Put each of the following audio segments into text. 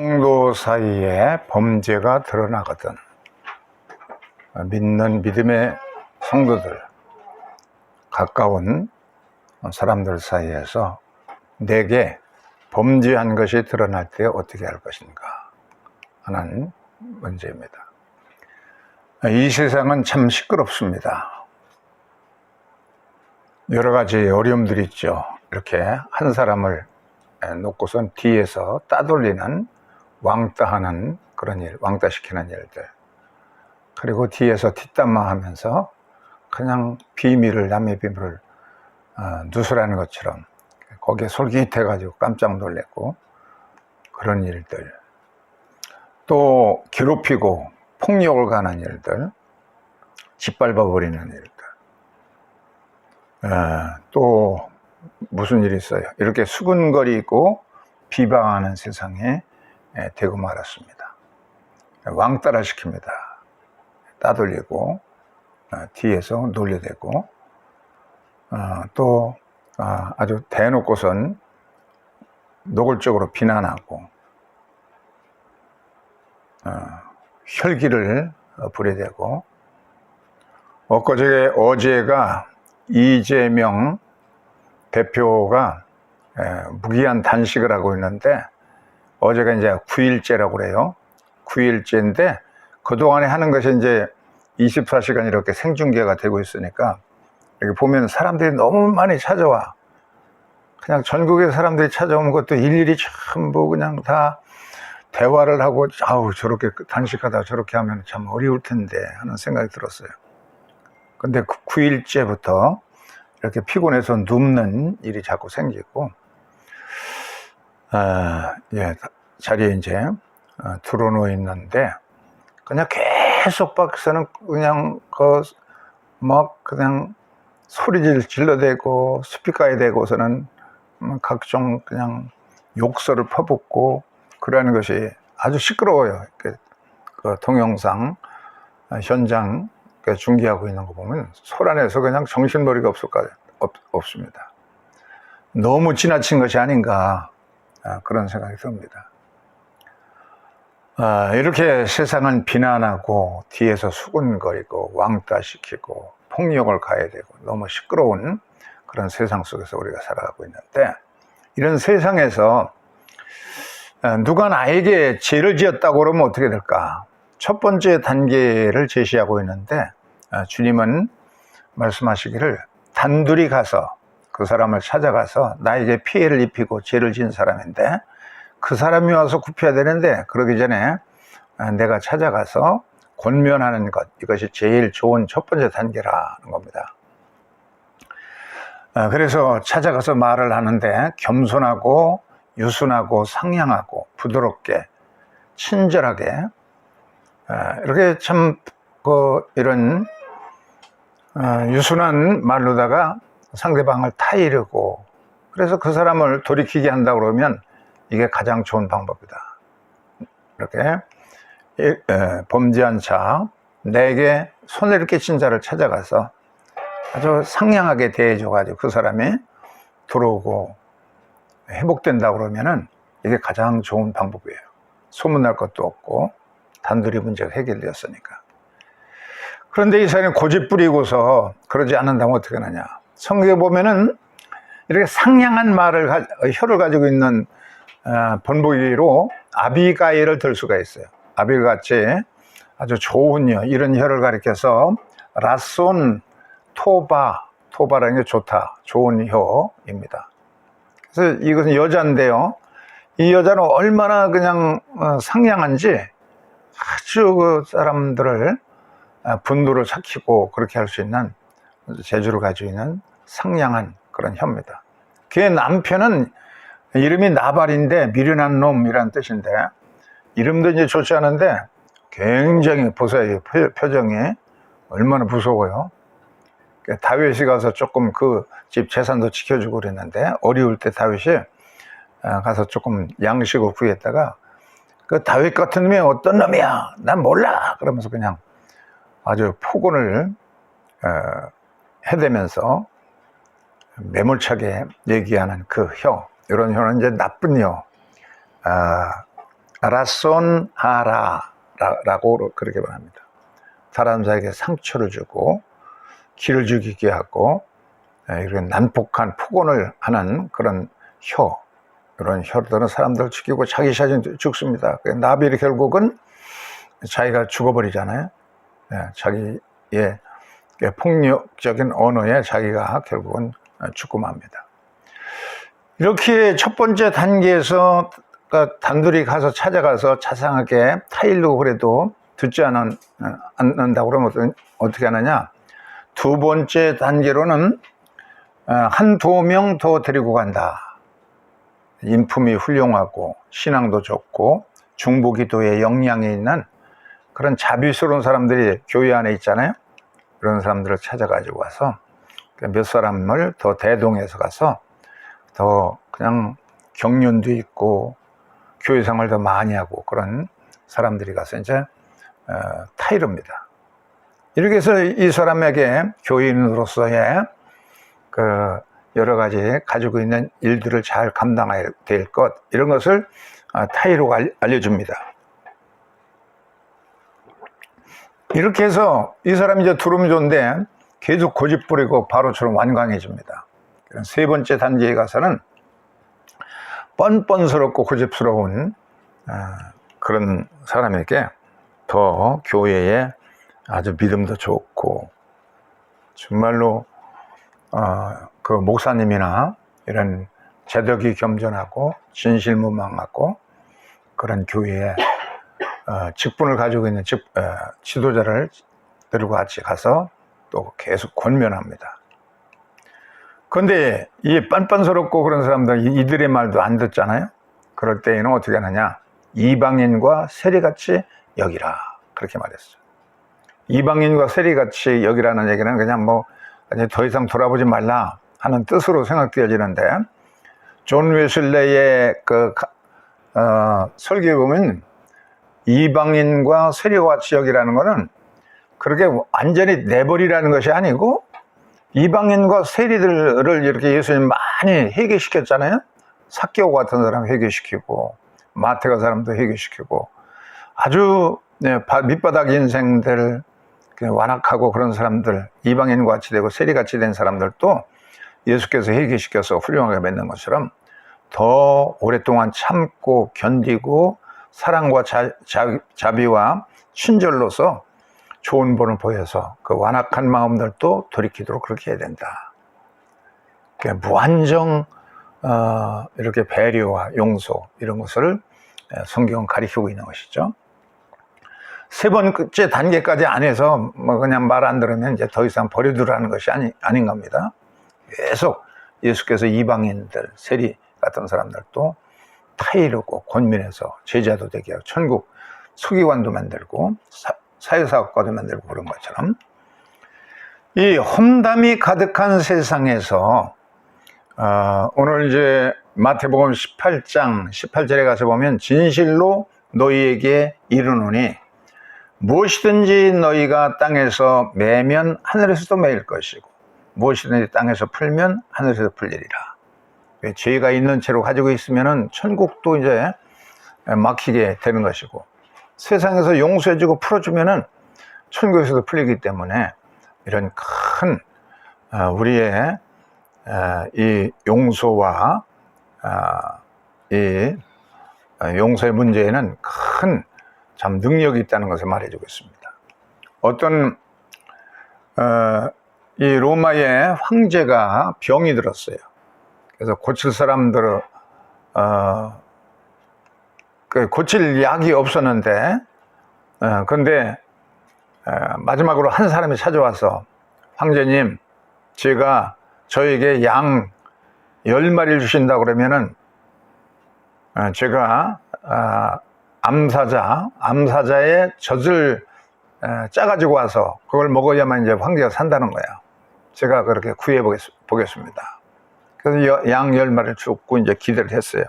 성도 사이에 범죄가 드러나거든 믿는 믿음의 성도들, 가까운 사람들 사이에서 내게 범죄한 것이 드러날 때 어떻게 할 것인가 하는 문제입니다. 이 세상은 참 시끄럽습니다. 여러 가지 어려움들이 있죠. 이렇게 한 사람을 놓고선 뒤에서 따돌리는, 왕따하는 그런 일, 왕따시키는 일들, 그리고 뒤에서 뒷담화하면서 그냥 비밀을, 남의 비밀을 누설하는 것처럼 거기에 솔깃해가지고 깜짝 놀랐고, 그런 일들, 또 괴롭히고 폭력을 가하는 일들, 짓밟아버리는 일들, 또 무슨 일이 있어요? 이렇게 수근거리고 비방하는 세상에 되고 말았습니다. 왕따를 시킵니다. 따돌리고 뒤에서 놀려대고, 또 아주 대놓고선 노골적으로 비난하고 혈기를 부려대고, 어제가 이재명 대표가 무기한 단식을 하고 있는데, 어제가 이제 9일째라고 그래요. 9일째인데 그동안에 하는 것이 이제 24시간 이렇게 생중계가 되고 있으니까, 여기 보면 사람들이 너무 많이 찾아와. 그냥 전국의 사람들이 찾아오는 것도 일일이 전부 그냥 다 대화를 하고, 아우 저렇게 단식하다 저렇게 하면 참 어려울 텐데 하는 생각이 들었어요. 근데 9일째부터 이렇게 피곤해서 눕는 일이 자꾸 생기고, 자리에 이제 들어놓여 있는데, 그냥 계속 밖에서는 그냥 그냥 소리를 질러대고 스피커에 대고서는 각종 그냥 욕설을 퍼붓고 그러는 것이 아주 시끄러워요. 그 동영상 현장 중계하고 있는 거 보면 소란해서 그냥 정신머리가 없습니다. 너무 지나친 것이 아닌가, 그런 생각이 듭니다. 이렇게 세상은 비난하고 뒤에서 수군거리고 왕따시키고 폭력을 가해야 되고 너무 시끄러운 그런 세상 속에서 우리가 살아가고 있는데, 이런 세상에서 누가 나에게 죄를 지었다고 그러면 어떻게 될까? 첫 번째 단계를 제시하고 있는데, 주님은 말씀하시기를 단둘이 가서 그 사람을 찾아가서 나에게 피해를 입히고 죄를 지은 사람인데 그 사람이 와서 굽혀야 되는데, 그러기 전에 내가 찾아가서 권면하는 것, 이것이 제일 좋은 첫 번째 단계라는 겁니다. 그래서 찾아가서 말을 하는데 겸손하고 유순하고 상냥하고 부드럽게 친절하게, 이렇게 참 이런 유순한 말로다가 상대방을 타이르고, 그래서 그 사람을 돌이키게 한다 그러면 이게 가장 좋은 방법이다. 이렇게 범죄한 자, 내게 손해를 끼친 자를 찾아가서 아주 상냥하게 대해줘가지고 그 사람이 들어오고 회복된다 그러면은 이게 가장 좋은 방법이에요. 소문날 것도 없고 단둘이 문제가 해결되었으니까. 그런데 이 사람이 고집 부리고서 그러지 않는다면 어떻게 하느냐? 성경에 보면은 이렇게 상냥한 혀를 가지고 있는 본보기로 아비가일을 들 수가 있어요. 아비가일같이 아주 좋은 혀, 이런 혀를 가리켜서 라손 토바라는 게 좋다, 좋은 혀입니다. 그래서 이것은 여자인데요, 이 여자는 얼마나 그냥 상냥한지 아주 그 사람들을 분노를 삭히고 그렇게 할 수 있는 재주를 가지고 있는 상냥한 그런 혀입니다. 그의 남편은 이름이 나발인데 미련한 놈이라는 뜻인데, 이름도 이제 좋지 않은데 굉장히 보세요, 표정이 얼마나 무서워요. 다윗이 가서 조금 그 집 재산도 지켜주고 그랬는데, 어려울 때 다윗이 가서 조금 양식을 구했다가, 그 다윗 같은 놈이 어떤 놈이야, 난 몰라, 그러면서 그냥 아주 폭언을 해대면서 매몰차게 얘기하는 그 혀, 이런 혀는 이제 나쁜 혀, 라손하라라고 그렇게 말합니다. 사람들에게 상처를 주고 기를 죽이게 하고 이런 난폭한 폭언을 하는 그런 이런 혀들은 사람들을 죽이고 자기 자신 죽습니다. 나빌이 결국은 자기가 죽어버리잖아요. 자기의 폭력적인 언어에 자기가 결국은 죽고 맙니다. 이렇게 첫 번째 단계에서 단둘이 가서 찾아가서 자상하게 타일르고 그래도 듣지 않는다고 그러면 어떻게 하느냐? 두 번째 단계로는 한두 명 더 데리고 간다. 인품이 훌륭하고 신앙도 좋고 중보기도에 역량이 있는 그런 자비스러운 사람들이 교회 안에 있잖아요. 그런 사람들을 찾아가지고 와서 몇 사람을 더 대동해서 가서 더 그냥 경륜도 있고 교회 생활 더 많이 하고 그런 사람들이 가서 이제 타이릅니다. 이렇게 해서 이 사람에게 교인으로서의 그 여러 가지 가지고 있는 일들을 잘 감당해야 될 것, 이런 것을 타이로가 알려줍니다. 이렇게 해서 이 사람이 이제 들어오면 좋은데 계속 고집 부리고 바로처럼 완강해집니다. 세 번째 단계에 가서는 뻔뻔스럽고 고집스러운 그런 사람에게 더 교회에 아주 믿음도 좋고 정말로 그 목사님이나 이런 제덕이 겸손하고 진실무망하고 그런 교회에 직분을 가지고 있는 지도자를 들고 같이 가서 또 계속 권면합니다. 그런데 이 빤빤스럽고 그런 사람들 이들의 말도 안 듣잖아요. 그럴 때에는 어떻게 하느냐? 이방인과 세리같이 여기라, 그렇게 말했어요. 이방인과 세리같이 여기라는 얘기는 그냥 뭐 더 이상 돌아보지 말라 하는 뜻으로 생각되어지는데, 존 웨슬레의 설교에 보면 이방인과 세리와 같이 여기라는 거는 그렇게 완전히 내버리라는 것이 아니고, 이방인과 세리들을 이렇게 예수님 많이 회개시켰잖아요. 삭개오 같은 사람 회개시키고 마태가 사람도 회개시키고 아주 밑바닥 인생들 완악하고 그런 사람들, 이방인과 같이 되고 세리같이 된 사람들도 예수께서 회개시켜서 훌륭하게 맺는 것처럼 더 오랫동안 참고 견디고 사랑과 자비와 친절로서 좋은 본을 보여서 그 완악한 마음들도 돌이키도록 그렇게 해야 된다. 무한정 이렇게 배려와 용서, 이런 것을 성경은 가리키고 있는 것이죠. 세 번째 단계까지 안 해서 뭐 그냥 말 안 들으면 이제 더 이상 버려두라는 것이 아닌 겁니다. 계속 예수께서 이방인들, 세리 같은 사람들도 타이르고 권면해서 제자도 되게 하고 천국 서기관도 만들고 사회사학과도 만들고 그런 것처럼 이 험담이 가득한 세상에서 오늘 이제 마태복음 18장 18절에 가서 보면 진실로 너희에게 이르노니 무엇이든지 너희가 땅에서 매면 하늘에서도 매일 것이고 무엇이든지 땅에서 풀면 하늘에서 풀리리라. 죄가 있는 채로 가지고 있으면은 천국도 이제 막히게 되는 것이고, 세상에서 용서해주고 풀어주면은 천국에서도 풀리기 때문에 이런 큰 우리의 이 용서와 이 용서의 문제에는 큰 참 능력이 있다는 것을 말해주고 있습니다. 어떤 이 로마의 황제가 병이 들었어요. 그래서 고칠 사람들을 고칠 약이 없었는데, 그런데 마지막으로 한 사람이 찾아와서 황제님, 제가 저에게 양 10마리를 주신다고 그러면은 제가 암사자의 젖을 짜가지고 와서 그걸 먹어야만 이제 황제가 산다는 거야. 제가 그렇게 구해 보겠습니다. 그래서 양 10마리를 줍고 이제 기대를 했어요.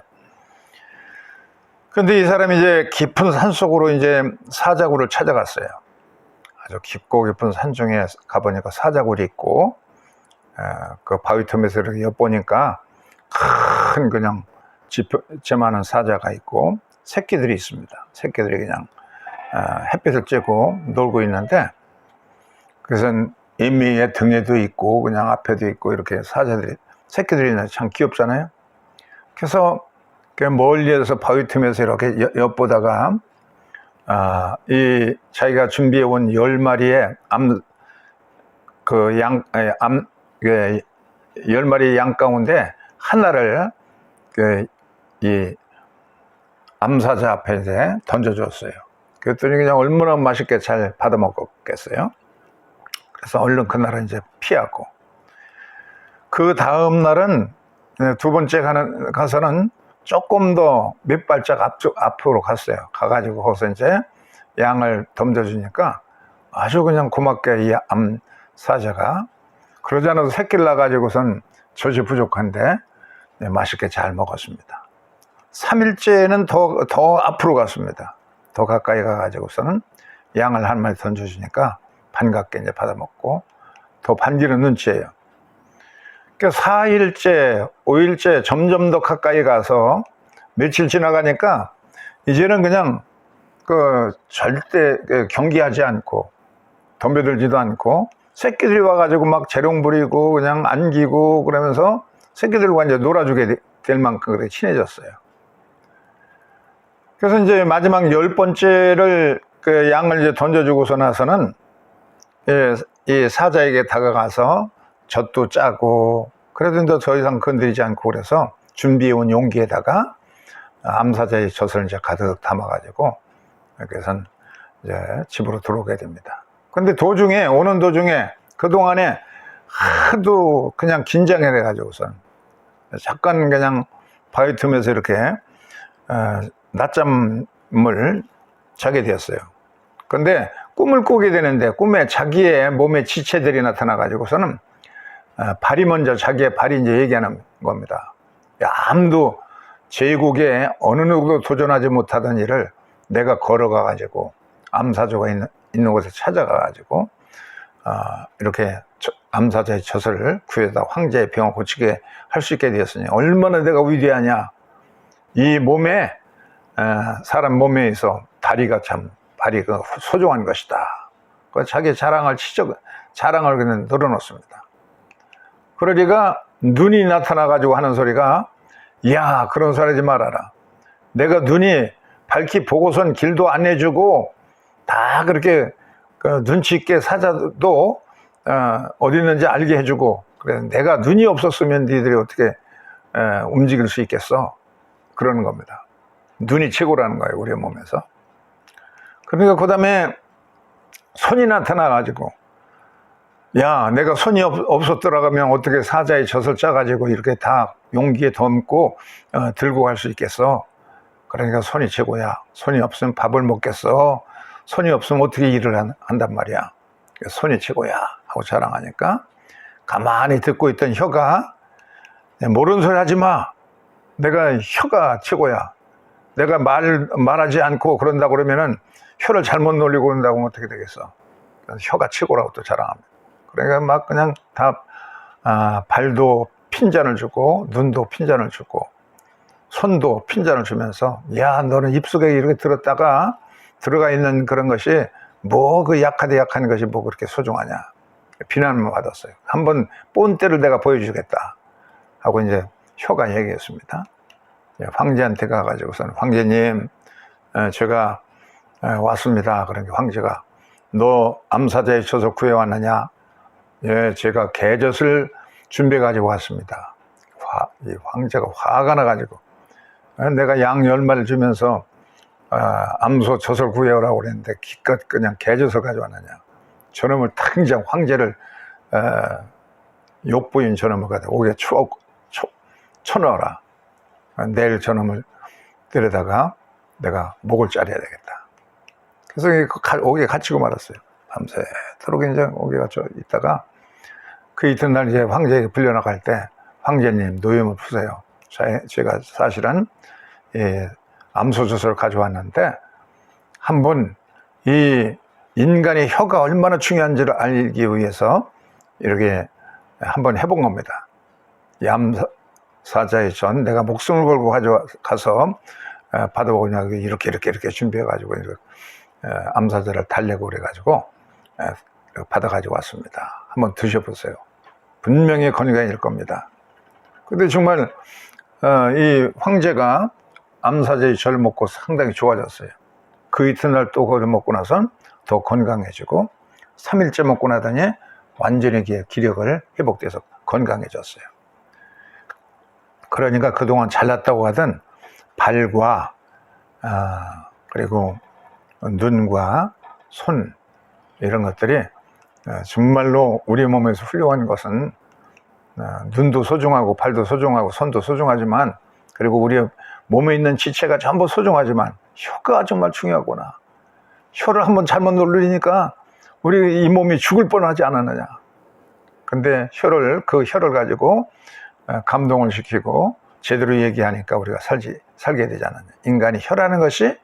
그런데 이 사람이 이제 깊은 산 속으로 이제 사자굴을 찾아갔어요. 아주 깊고 깊은 산 중에 가보니까 사자굴이 있고, 그 바위 틈에서 이렇게 엿보니까 큰 그냥 쟤만한 사자가 있고, 새끼들이 있습니다. 새끼들이 그냥 햇빛을 쬐고 놀고 있는데, 그것은 임미의 등에도 있고 그냥 앞에도 있고 이렇게 사자들이, 새끼들이 있는데 참 귀엽잖아요. 그래서 멀리에서 바위 틈에서 이렇게 엿보다가 이 자기가 준비해 온 10마리의 10마리 양 가운데 하나를 이 암사자 앞에 던져줬어요. 그랬더니 그냥 얼마나 맛있게 잘 받아 먹었겠어요. 그래서 얼른 그날은 이제 피하고, 그 다음 날은 두 번째 가서는 조금 더 몇 발짝 앞으로 갔어요. 가가지고 거기서 이제 양을 던져주니까 아주 그냥 고맙게 이 암사자가, 그러지 않아도 새끼를 낳아가지고선 젖이 부족한데 맛있게 잘 먹었습니다. 3일째는 더 앞으로 갔습니다. 더 가까이 가가지고서는 양을 한 마리 던져주니까 반갑게 이제 받아먹고 더 반기는 눈치예요. 그러니까 4일째, 5일째 점점 더 가까이 가서 며칠 지나가니까 이제는 그냥 절대 경계하지 않고 덤벼들지도 않고 새끼들이 와가지고 막 재롱 부리고 그냥 안기고 그러면서 새끼들과 이제 놀아주게 될 만큼 그렇게 친해졌어요. 그래서 이제 마지막 10번째를 양을 이제 던져주고서 나서는 이 사자에게 다가가서 젖도 짜고, 그래도 이제 더 이상 건드리지 않고 그래서 준비해온 용기에다가 암사자의 젖을 이제 가득 담아가지고 그래서 이제 집으로 들어오게 됩니다. 근데 오는 도중에 그동안에 하도 그냥 긴장해가지고선 잠깐 그냥 바위 틈에서 이렇게 낮잠을 자게 되었어요. 근데 꿈을 꾸게 되는데 꿈에 자기의 몸에 지체들이 나타나가지고서는 발이 먼저, 자기의 발이 이제 얘기하는 겁니다. 아무도 제국에 어느 누구도 도전하지 못하던 일을 내가 걸어가가지고 암사자가 있는 곳에 찾아가가지고 이렇게 암사자의 젖을 구해다 황제의 병을 고치게 할 수 있게 되었으니 얼마나 내가 위대하냐. 이 몸에 사람 몸에 있어 발이 소중한 것이다. 자기 자랑을 그냥 늘어놓습니다. 그러니까 눈이 나타나가지고 하는 소리가, 야, 그런 소리 하지 말아라. 내가 눈이 밝히 보고선 길도 안내주고 다 그렇게 눈치 있게 사자도 어디 있는지 알게 해주고, 그래 내가 눈이 없었으면 니들이 어떻게 움직일 수 있겠어? 그러는 겁니다. 눈이 최고라는 거예요, 우리 몸에서. 그러니까 그 다음에 손이 나타나가지고, 야, 내가 손이 없었더라면 어떻게 사자의 젖을 짜가지고 이렇게 다 용기에 담고 들고 갈 수 있겠어? 그러니까 손이 최고야. 손이 없으면 밥을 먹겠어? 손이 없으면 어떻게 일을 한단 말이야. 손이 최고야 하고 자랑하니까 가만히 듣고 있던 혀가, 모르는 소리 하지 마. 내가 혀가 최고야. 내가 말하지 않고 그런다 그러면은 혀를 잘못 놀리고 그런다고 하면 어떻게 되겠어? 혀가 최고라고 또 자랑합니다. 그러니까 막 그냥 다 발도 핀잔을 주고 눈도 핀잔을 주고 손도 핀잔을 주면서, 야, 너는 입속에 이렇게 들어가 있는 그런 것이 뭐 그 약한 것이 뭐 그렇게 소중하냐. 비난을 받았어요. 한번 본때를 내가 보여주겠다 하고 이제 혀가 얘기했습니다. 황제한테 가가지고서는, 황제님, 제가 왔습니다. 그러니까 황제가, 너 암사자의 젖을 구해왔느냐? 예, 제가 개젖을 준비해가지고 왔습니다. 이 황제가 화가 나가지고, 내가 양 10마리를 주면서 암소 젖을 구해오라고 그랬는데 기껏 그냥 개젖을 가져왔느냐. 저놈을 당장 황제를 욕부인 저놈을 갖다 옥에 쳐넣어라. 내일 저놈을 데려다가 내가 목을 자르야 되겠다. 그래서 옥에 갇히고 말았어요. 밤새도록 이제 옥에 갇혀 있다가 그 이튿날 이제 황제에게 불려나갈 때, 황제님 노염을 푸세요. 제가 사실은 암소젖을 가져왔는데 한번 이 인간의 혀가 얼마나 중요한지를 알기 위해서 이렇게 한번 해본 겁니다. 이 암사자의 전 내가 목숨을 걸고 가서 받아보냐고 이렇게 준비해가지고 암사자를 달래고 그래가지고 받아가지고 왔습니다. 한번 드셔보세요. 분명히 건강해질 겁니다. 근데 정말 이 황제가 암사자의 절 먹고 상당히 좋아졌어요. 그 이튿날 또 그걸 먹고 나선 더 건강해지고 3일째 먹고 나더니 완전히 기력을 회복돼서 건강해졌어요. 그러니까 그동안 잘났다고 하던 발과 그리고 눈과 손 이런 것들이 정말로 우리 몸에서 훌륭한 것은 눈도 소중하고 발도 소중하고 손도 소중하지만 그리고 우리 몸에 있는 지체가 전부 소중하지만 혀가 정말 중요하구나. 혀를 한번 잘못 누르니까 우리 이 몸이 죽을 뻔하지 않았느냐. 근데 그 혀를 가지고 감동을 시키고 제대로 얘기하니까 우리가 살게 되지 않느냐. 인간이 혀라는 것이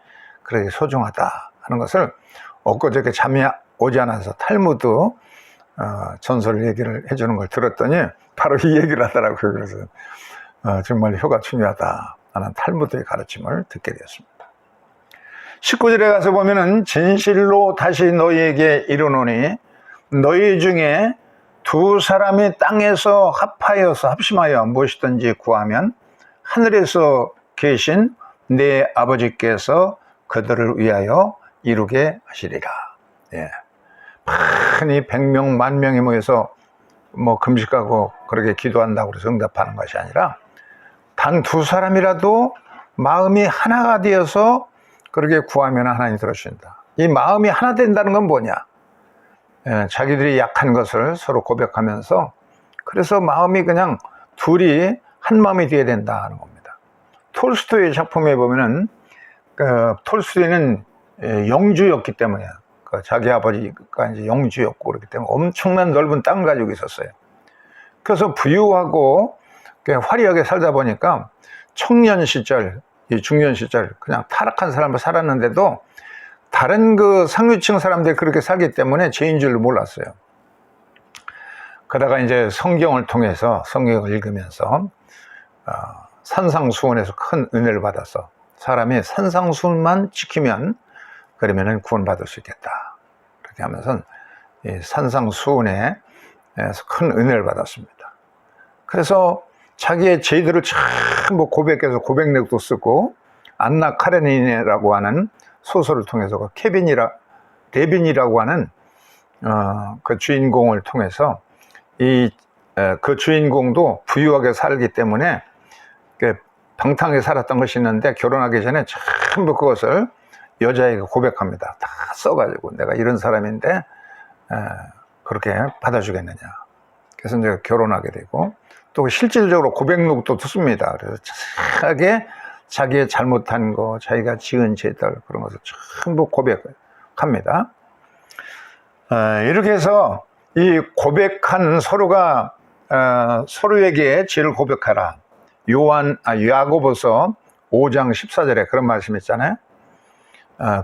그렇게 소중하다 하는 것을 엊그저께 잠이 오지 않아서 탈무드 전설 얘기를 해주는 걸 들었더니 바로 이 얘기를 하더라고요. 그래서 정말 혀가 중요하다 하는 탈무드의 가르침을 듣게 되었습니다. 19절에 가서 보면은 진실로 다시 너희에게 이르노니 너희 중에 두 사람이 땅에서 합심하여 무엇이든지 구하면 하늘에서 계신 내 아버지께서 그들을 위하여 이루게 하시리라. 예. 많이 100명, 10,000명이 모여서 금식하고 그렇게 기도한다고 해서 응답하는 것이 아니라 단 두 사람이라도 마음이 하나가 되어서 그렇게 구하면 하나님 들어주신다. 이 마음이 하나 된다는 건 뭐냐? 자기들이 약한 것을 서로 고백하면서 그래서 마음이 그냥 둘이 한 마음이 되어야 된다는 겁니다. 톨스토이의 작품에 보면은 톨스토이는 영주였기 때문에 자기 아버지가 이제 영주였고 그렇기 때문에 엄청난 넓은 땅을 가지고 있었어요. 그래서 부유하고 화려하게 살다 보니까 청년 시절, 중년 시절 그냥 타락한 삶을 살았는데도 다른 그 상류층 사람들이 그렇게 살기 때문에 죄인 줄로 몰랐어요. 그러다가 이제 성경을 통해서 성경을 읽으면서 산상수훈에서 큰 은혜를 받아서 사람이 산상수훈만 지키면 그러면은 구원받을 수 있겠다. 그렇게 하면서 이 산상수훈에서 큰 은혜를 받았습니다. 그래서 자기의 죄들을 전부 고백해서 고백록도 쓰고 안나 카레니네라고 하는 소설을 통해서 레빈이라고 하는 그 주인공을 통해서 그 주인공도 부유하게 살기 때문에 방탕하게 살았던 것이 있는데 결혼하기 전에 전부 그것을 여자에게 고백합니다. 다 써가지고 내가 이런 사람인데 그렇게 받아주겠느냐. 그래서 이제 결혼하게 되고 또 실질적으로 고백록도 듣습니다. 그래서 자세하게 자기의 잘못한 거, 자기가 지은 죄들 그런 것을 전부 고백합니다. 이렇게 해서 이 고백한 서로가 서로에게 죄를 고백하라. 야고보서 5장 14절에 그런 말씀이 있잖아요.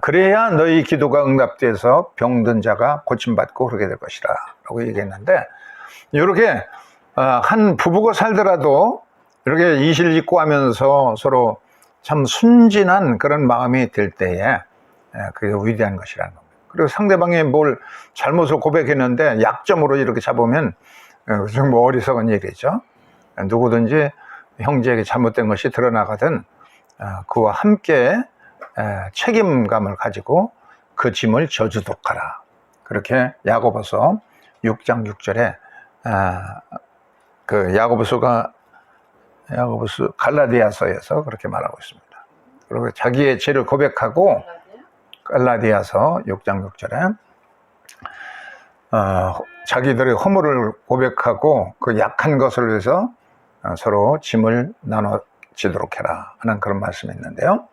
그래야 너희 기도가 응답돼서 병든 자가 고침받고 그러게 될 것이라 라고 얘기했는데 이렇게 한 부부가 살더라도 이렇게 이실직고 하면서 서로 참 순진한 그런 마음이 들 때에 그게 위대한 것이라는 겁니다. 그리고 상대방이 뭘 잘못을 고백했는데 약점으로 이렇게 잡으면 정말 어리석은 일이죠. 누구든지 형제에게 잘못된 것이 드러나거든 그와 함께 책임감을 가지고 그 짐을 저주독하라. 그렇게 야고보서 6장 6절에 그 야고보서 갈라디아서에서 그렇게 말하고 있습니다. 그리고 자기의 죄를 고백하고 갈라디아서 6장 6절에 자기들의 허물을 고백하고 그 약한 것을 위해서 서로 짐을 나눠지도록 해라 하는 그런 말씀이 있는데요.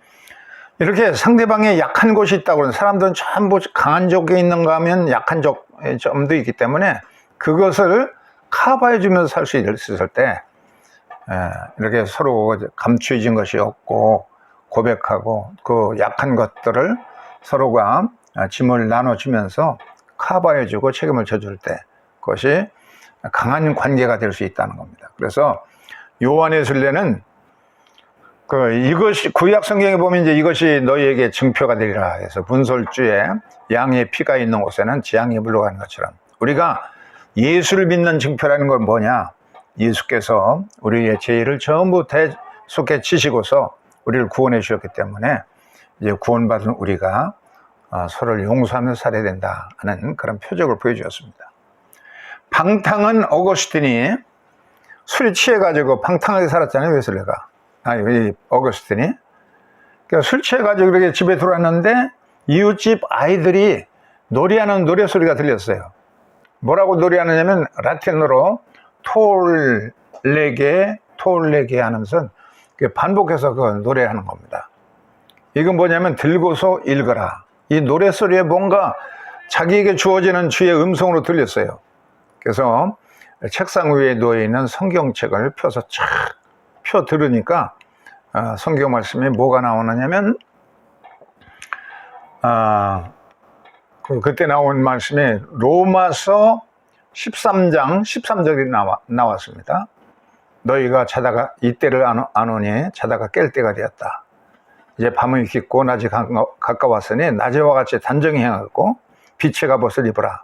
이렇게 상대방의 약한 곳이 있다고 그러는 사람들은 전부 강한 쪽에 있는가 하면 약한 점도 있기 때문에 그것을 커버해 주면서 살 수 있을 때 이렇게 서로 감추어진 것이 없고 고백하고 그 약한 것들을 서로가 짐을 나눠주면서 커버해 주고 책임을 져줄 때 그것이 강한 관계가 될 수 있다는 겁니다. 그래서 요한의 순례는 이것이 구약 성경에 보면 이제 이것이 너희에게 증표가 되리라 해서 분솔주에 양의 피가 있는 곳에는 재앙이 물러가는 것처럼 우리가 예수를 믿는 증표라는 건 뭐냐? 예수께서 우리의 죄를 전부 대속해 지시고서 우리를 구원해 주셨기 때문에 이제 구원받은 우리가 서로를 용서하며 살아야 된다 하는 그런 표적을 보여주었습니다. 방탕은 어거스틴이 술이 취해가지고 방탕하게 살았잖아요. 웨슬레가. 이 어거스틴이. 그러니까 술 취해가지고 이렇게 집에 들어왔는데 이웃집 아이들이 노래하는 노래소리가 들렸어요. 뭐라고 노래하느냐면 라틴어로 톨레게 하면서 반복해서 그 노래하는 겁니다. 이건 뭐냐면 들고서 읽어라. 이 노래소리에 뭔가 자기에게 주어지는 주의 음성으로 들렸어요. 그래서 책상 위에 놓여있는 성경책을 펴서 착 펴 들으니까 성경 말씀에 뭐가 나오느냐면 그때 나온 말씀에 로마서 13장 13절이 나왔습니다. 너희가 자다가 이때를 아노니 자다가 깰 때가 되었다. 이제 밤은 깊고 낮이 가까웠으니 낮에와 같이 단정히 행하고 빛의 갑옷을 입으라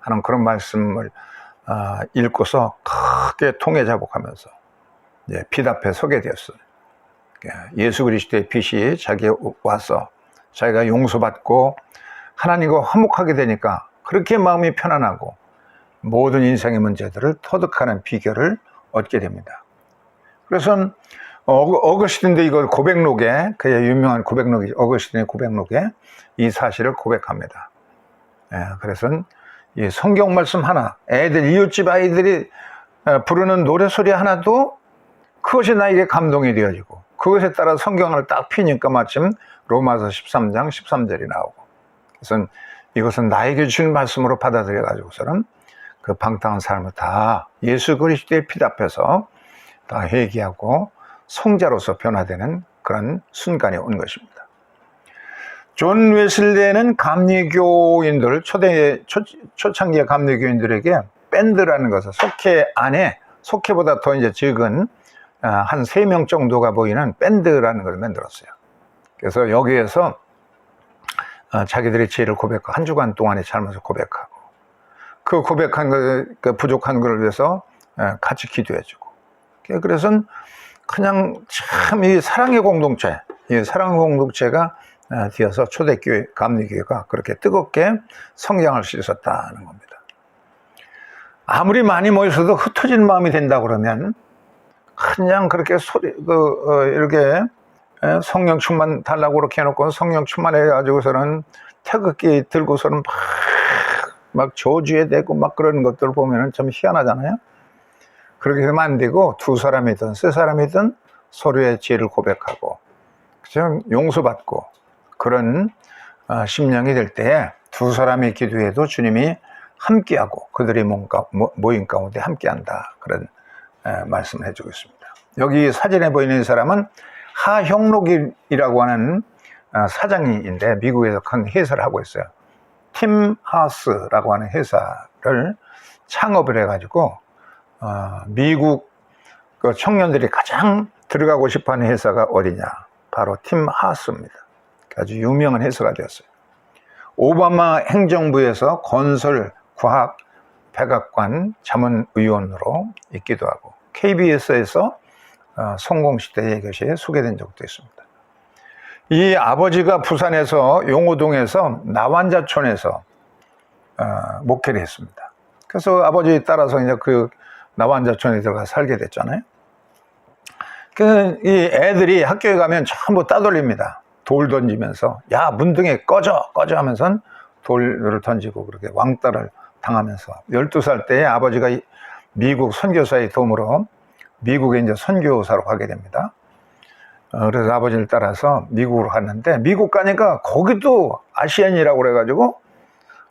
하는 그런 말씀을 읽고서 크게 통회자복하면서 빛 앞에 서게 되었어요. 예수 그리스도의 빛이 자기에 와서 자기가 용서받고 하나님과 화목하게 되니까 그렇게 마음이 편안하고 모든 인생의 문제들을 터득하는 비결을 얻게 됩니다. 그래서 어거스틴도 이걸 고백록에, 그의 유명한 고백록이 어거스틴의 고백록에 이 사실을 고백합니다. 그래서 이 성경 말씀 하나, 이웃집 아이들이 부르는 노래소리 하나도 그것이 나에게 감동이 되어지고 그것에 따라 성경을 딱 피니까 마침 로마서 13장 13절이 나오고, 그래서 이것은 나에게 주신 말씀으로 받아들여 가지고서는 그 방탕한 삶을 다 예수 그리스도의 피 앞에서 다 회개하고 성자로서 변화되는 그런 순간이 온 것입니다. 존 웨슬레는 감리교인들, 초창기의 감리교인들에게 밴드라는 것을 속회보다 더 이제 적은 한 3명 정도가 보이는 밴드라는 걸 만들었어요. 그래서 여기에서 자기들의 죄를 고백하고 한 주간 동안의 삶을 고백하고 그 고백한 그 부족한 걸 위해서 같이 기도해주고, 그래서 그냥 참 이 사랑의 공동체, 이 사랑의 공동체가 되어서 초대교회, 감리교회가 그렇게 뜨겁게 성장할 수 있었다는 겁니다. 아무리 많이 모였어도 흩어진 마음이 된다 그러면 그냥 그렇게 이렇게 성령 충만 달라고 그렇게 해놓고 성령 충만해가지고서는 태극기 들고서는 막 저주에 대고 막 그러는 것들을 보면은 좀 희한하잖아요. 그렇게 하면 안 되고 두 사람이든 세 사람이든 서로의 죄를 고백하고 그냥 용서받고 그런 심령이 될 때에 두 사람이 기도해도 주님이 함께하고 그들의 모임 가운데 함께한다, 그런 말씀을 해주고 있습니다. 여기 사진에 보이는 사람은 하형록이라고 하는 사장인데 미국에서 큰 회사를 하고 있어요. 팀 하우스라고 하는 회사를 창업을 해가지고 미국 그 청년들이 가장 들어가고 싶어하는 회사가 어디냐, 바로 팀 하우스입니다. 아주 유명한 회사가 되었어요. 오바마 행정부에서 건설, 과학, 백악관 자문위원으로 있기도 하고 KBS에서 성공시대에 이것이 소개된 적도 있습니다. 이 아버지가 부산에서 용호동에서 나완자촌에서 목회를 했습니다. 그래서 아버지 따라서 이제 그 나완자촌에 들어가 살게 됐잖아요. 이 애들이 학교에 가면 전부 따돌립니다. 돌 던지면서 야 문둥이 꺼져 하면서 돌을 던지고 그렇게 왕따를 당하면서 12살 때에 아버지가 미국 선교사의 도움으로 미국에 이제 선교사로 가게 됩니다. 그래서 아버지를 따라서 미국으로 갔는데 미국 가니까 거기도 아시안이라고 그래가지고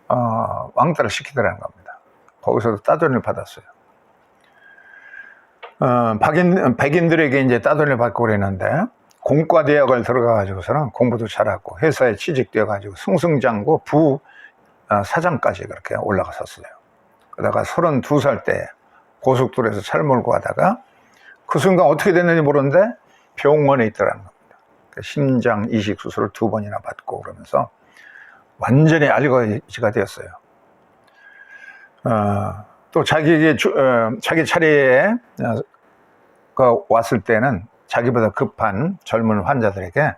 왕따를 시키더라는 겁니다. 거기서도 따돌림을 받았어요. 백인들에게 이제 따돌림을 받고 그랬는데 공과대학을 들어가가지고서는 공부도 잘하고 회사에 취직되어가지고 승승장구 사장까지 그렇게 올라갔었어요. 그러다가 32살 때 고속도로에서 차를 몰고 가다가 그 순간 어떻게 됐는지 모르는데 병원에 있더라는 겁니다. 심장 이식 수술을 2번이나 받고 그러면서 완전히 알거지가 되었어요. 또 자기 차례에 왔을 때는 자기보다 급한 젊은 환자들에게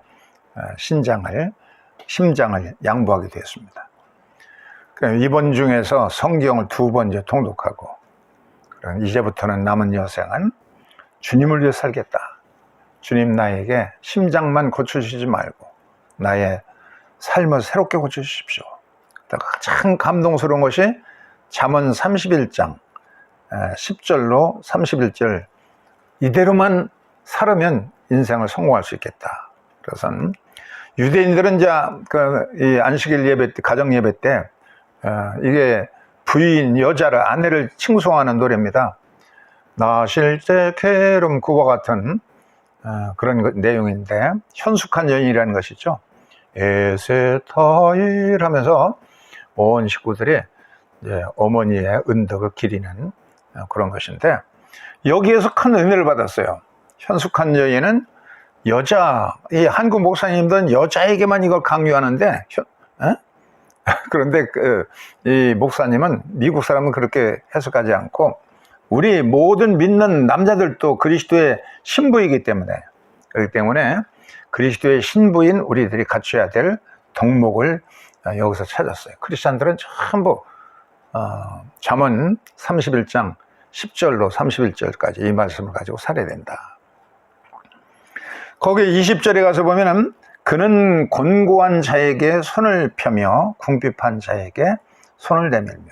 심장을 양보하게 되었습니다. 입원 중에서 성경을 2번 이제 통독하고, 이제부터는 남은 여생은 주님을 위해 살겠다. 주님 나에게 심장만 고쳐주시지 말고 나의 삶을 새롭게 고쳐주십시오. 가장 감동스러운 것이 잠언 31장 10절로 31절, 이대로만 살으면 인생을 성공할 수 있겠다. 그래서 유대인들은 이제 이 안식일 예배 때, 가정 예배 때 이게 부인, 여자를, 아내를 칭송하는 노래입니다. 나실 때 괴로움, 그와 같은 그런 내용인데, 현숙한 여인이라는 것이죠. 에세타일 하면서 온 식구들이 이제 어머니의 은덕을 기리는 그런 것인데, 여기에서 큰 은혜를 받았어요. 현숙한 여인은 여자, 이 한국 목사님들은 여자에게만 이걸 강요하는데, 그런데 이 목사님은, 미국 사람은 그렇게 해석하지 않고 우리 모든 믿는 남자들도 그리스도의 신부이기 때문에, 그렇기 때문에 그리스도의 신부인 우리들이 갖춰야 될 덕목을 여기서 찾았어요. 크리스찬들은 전부 잠언 31장 10절로 31절까지 이 말씀을 가지고 살아야 된다. 거기 20절에 가서 보면은 그는 곤고한 자에게 손을 펴며 궁핍한 자에게 손을 내밀며,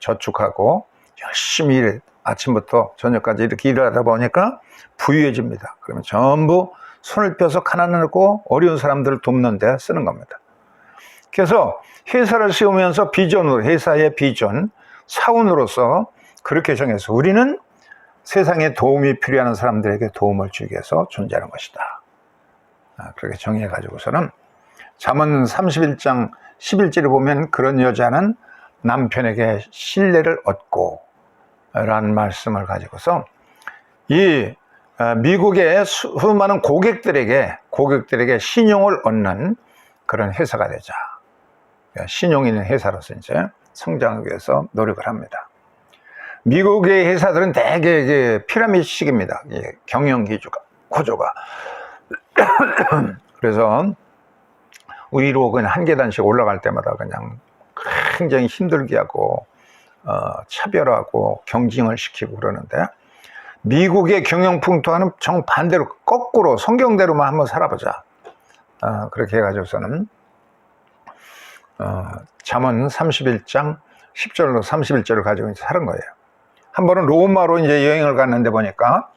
저축하고 열심히 일해 아침부터 저녁까지 이렇게 일을 하다 보니까 부유해집니다. 그러면 전부 손을 펴서 가난하고 어려운 사람들을 돕는 데 쓰는 겁니다. 그래서 회사를 세우면서 비전으로, 회사의 비전, 사원으로서 그렇게 정해서 우리는 세상에 도움이 필요한 사람들에게 도움을 주기 위해서 존재하는 것이다. 그렇게 정해가지고서는 잠언 31장 11절에 보면 그런 여자는 남편에게 신뢰를 얻고 라는 말씀을 가지고서 이 미국의 수많은 고객들에게 신용을 얻는 그런 회사가 되자. 신용 있는 회사로서 이제 성장하기 위해서 노력을 합니다. 미국의 회사들은 대개 피라미드식입니다. 경영 구조가. 그래서 위로 그냥 한 계단씩 올라갈 때마다 그냥 굉장히 힘들게 하고 차별하고 경쟁을 시키고 그러는데, 미국의 경영 풍토와는 정반대로 거꾸로 성경대로만 한번 살아보자. 그렇게 해가지고서는 잠언 31장 10절로 31절을 가지고 사는 거예요. 한 번은 로마로 이제 여행을 갔는데 보니까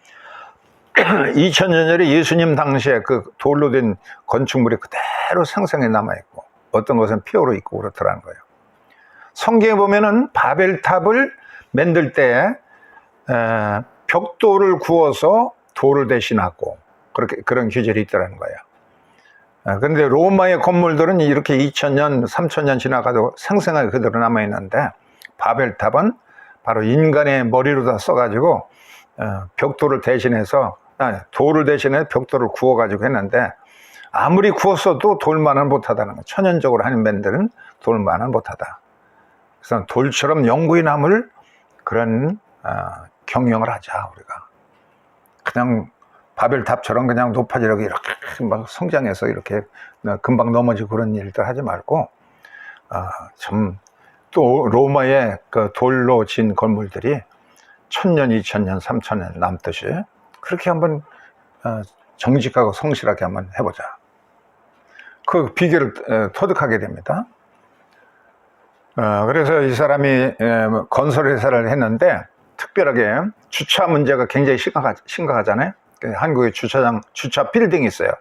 2000년 전에 예수님 당시에 그 돌로 된 건축물이 그대로 생생히 남아있고, 어떤 것은 폐허로 있고 그렇더라는 거예요. 성경에 보면은 바벨탑을 만들 때 벽돌을 구워서 돌을 대신하고 그런 규절이 있더라는 거예요. 그런데 로마의 건물들은 이렇게 2000년, 3000년 지나가도 생생하게 그대로 남아있는데, 바벨탑은 바로 인간의 머리로 다 써가지고 벽돌을 대신해서, 돌을 대신해 벽돌을 구워가지고 했는데, 아무리 구웠어도 돌만은 못하다는 거예요. 천연적으로 하는 맨들은 돌만은 못하다. 그래서 돌처럼 영구히 남을 그런 경영을 하자. 우리가 그냥 바벨탑처럼 그냥 높아지려고 이렇게 막 성장해서 이렇게 금방 넘어지고 그런 일들 하지 말고, 참 또 로마의 그 돌로 진 건물들이 1000년, 2000년, 3000년 남듯이 그렇게 한번 정직하고 성실하게 한번 해보자. 그 비결을 터득하게 됩니다. 그래서 이 사람이 건설회사를 했는데, 특별하게 주차 문제가 굉장히 심각하잖아요. 한국에 주차 빌딩이 있어요.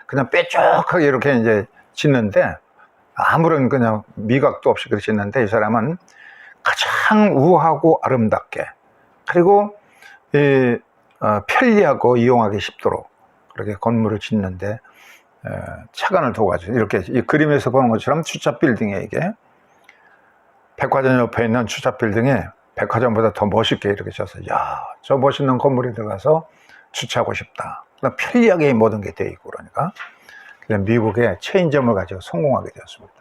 그냥 뾰족하게 이렇게 이제 짓는데, 아무런 그냥 미각도 없이 그렇게 짓는데, 이 사람은 가장 우아하고 아름답게, 그리고 편리하고 이용하기 쉽도록 그렇게 건물을 짓는데 차관을 둬가지고, 이렇게 이 그림에서 보는 것처럼 주차 빌딩에, 이게 백화점 옆에 있는 주차 빌딩에 백화점보다 더 멋있게 이렇게 져서, 야, 저 멋있는 건물에 들어가서 주차하고 싶다. 편리하게 모든 게 돼 있고 그러니까 그래서 미국의 체인점을 가지고 성공하게 되었습니다.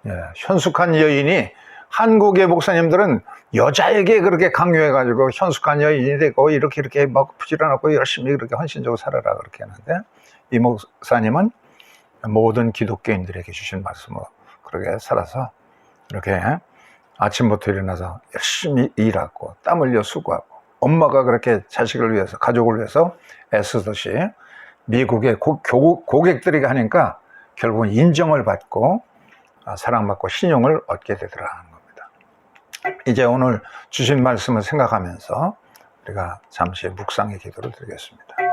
예, 현숙한 여인이 한국의 목사님들은 여자에게 그렇게 강요해가지고 현숙한 여인이 되고 이렇게 막 부지런하고 열심히 그렇게 헌신적으로 살아라 그렇게 하는데 이 목사님은 모든 기독교인들에게 주신 말씀으로 그렇게 살아서 이렇게 아침부터 일어나서 열심히 일하고 땀 흘려 수고하고 엄마가 그렇게 자식을 위해서 가족을 위해서 애쓰듯이 미국의 고객들에게 하니까 결국은 인정을 받고 사랑받고 신용을 얻게 되더라 하는 겁니다. 이제 오늘 주신 말씀을 생각하면서 우리가 잠시 묵상의 기도를 드리겠습니다.